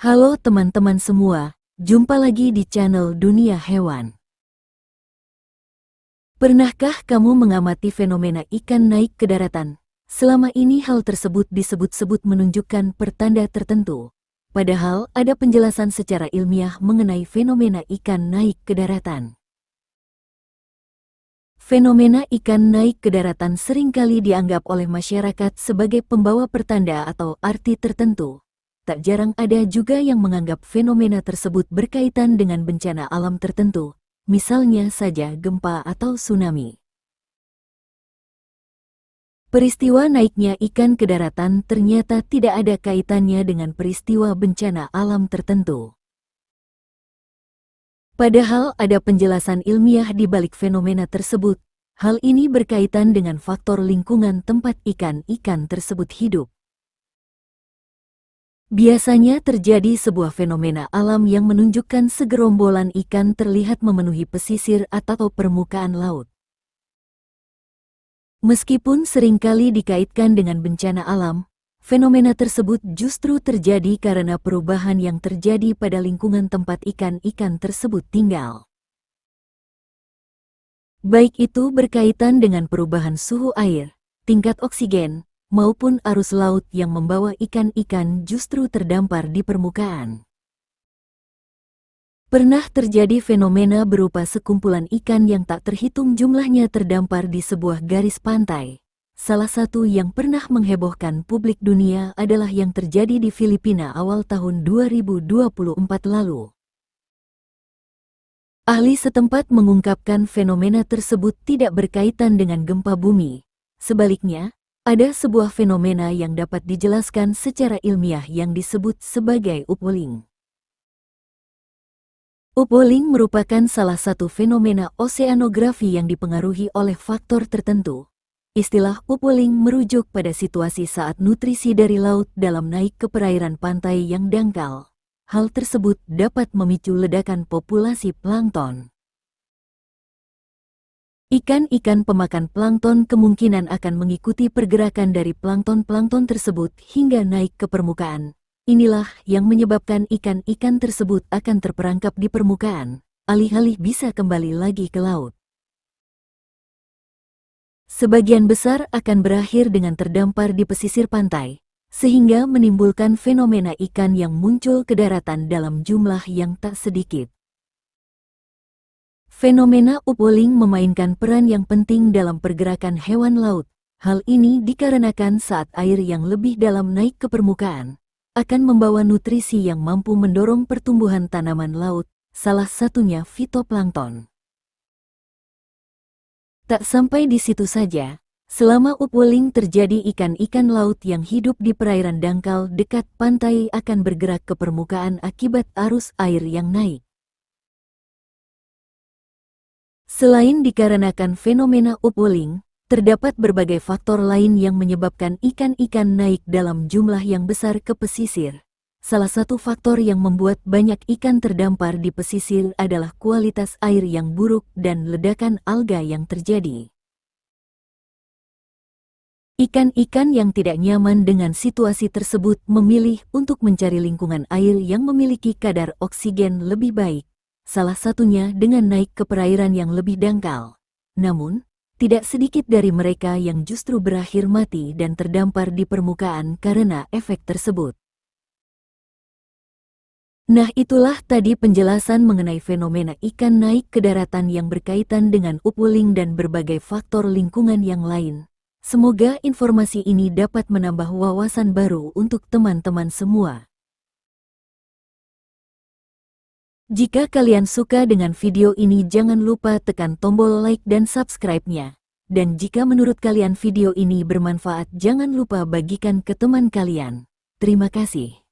Halo teman-teman semua, jumpa lagi di channel Dunia Hewan. Pernahkah kamu mengamati fenomena ikan naik ke daratan? Selama ini hal tersebut disebut-sebut menunjukkan pertanda tertentu. Padahal ada penjelasan secara ilmiah mengenai fenomena ikan naik ke daratan. Fenomena ikan naik ke daratan seringkali dianggap oleh masyarakat sebagai pembawa pertanda atau arti tertentu. Tak jarang ada juga yang menganggap fenomena tersebut berkaitan dengan bencana alam tertentu, misalnya saja gempa atau tsunami. Peristiwa naiknya ikan ke daratan ternyata tidak ada kaitannya dengan peristiwa bencana alam tertentu. Padahal ada penjelasan ilmiah di balik fenomena tersebut. Hal ini berkaitan dengan faktor lingkungan tempat ikan-ikan tersebut hidup. Biasanya terjadi sebuah fenomena alam yang menunjukkan segerombolan ikan terlihat memenuhi pesisir atau permukaan laut. Meskipun seringkali dikaitkan dengan bencana alam, fenomena tersebut justru terjadi karena perubahan yang terjadi pada lingkungan tempat ikan-ikan tersebut tinggal. Baik itu berkaitan dengan perubahan suhu air, tingkat oksigen, maupun arus laut yang membawa ikan-ikan justru terdampar di permukaan. Pernah terjadi fenomena berupa sekumpulan ikan yang tak terhitung jumlahnya terdampar di sebuah garis pantai. Salah satu yang pernah menghebohkan publik dunia adalah yang terjadi di Filipina awal tahun 2024 lalu. Ahli setempat mengungkapkan fenomena tersebut tidak berkaitan dengan gempa bumi. Sebaliknya, ada sebuah fenomena yang dapat dijelaskan secara ilmiah yang disebut sebagai upwelling. Upwelling merupakan salah satu fenomena oseanografi yang dipengaruhi oleh faktor tertentu. Istilah upwelling merujuk pada situasi saat nutrisi dari laut dalam naik ke perairan pantai yang dangkal. Hal tersebut dapat memicu ledakan populasi plankton. Ikan-ikan pemakan plankton kemungkinan akan mengikuti pergerakan dari plankton-plankton tersebut hingga naik ke permukaan. Inilah yang menyebabkan ikan-ikan tersebut akan terperangkap di permukaan, alih-alih bisa kembali lagi ke laut. Sebagian besar akan berakhir dengan terdampar di pesisir pantai, sehingga menimbulkan fenomena ikan yang muncul ke daratan dalam jumlah yang tak sedikit. Fenomena upwelling memainkan peran yang penting dalam pergerakan hewan laut. Hal ini dikarenakan saat air yang lebih dalam naik ke permukaan, akan membawa nutrisi yang mampu mendorong pertumbuhan tanaman laut, salah satunya fitoplankton. Tak sampai di situ saja, selama upwelling terjadi ikan-ikan laut yang hidup di perairan dangkal dekat pantai akan bergerak ke permukaan akibat arus air yang naik. Selain dikarenakan fenomena upwelling, terdapat berbagai faktor lain yang menyebabkan ikan-ikan naik dalam jumlah yang besar ke pesisir. Salah satu faktor yang membuat banyak ikan terdampar di pesisir adalah kualitas air yang buruk dan ledakan alga yang terjadi. Ikan-ikan yang tidak nyaman dengan situasi tersebut memilih untuk mencari lingkungan air yang memiliki kadar oksigen lebih baik. Salah satunya dengan naik ke perairan yang lebih dangkal. Namun, tidak sedikit dari mereka yang justru berakhir mati dan terdampar di permukaan karena efek tersebut. Nah, itulah tadi penjelasan mengenai fenomena ikan naik ke daratan yang berkaitan dengan upwelling dan berbagai faktor lingkungan yang lain. Semoga informasi ini dapat menambah wawasan baru untuk teman-teman semua. Jika kalian suka dengan video ini, jangan lupa tekan tombol like dan subscribe-nya. Dan jika menurut kalian video ini bermanfaat, jangan lupa bagikan ke teman kalian. Terima kasih.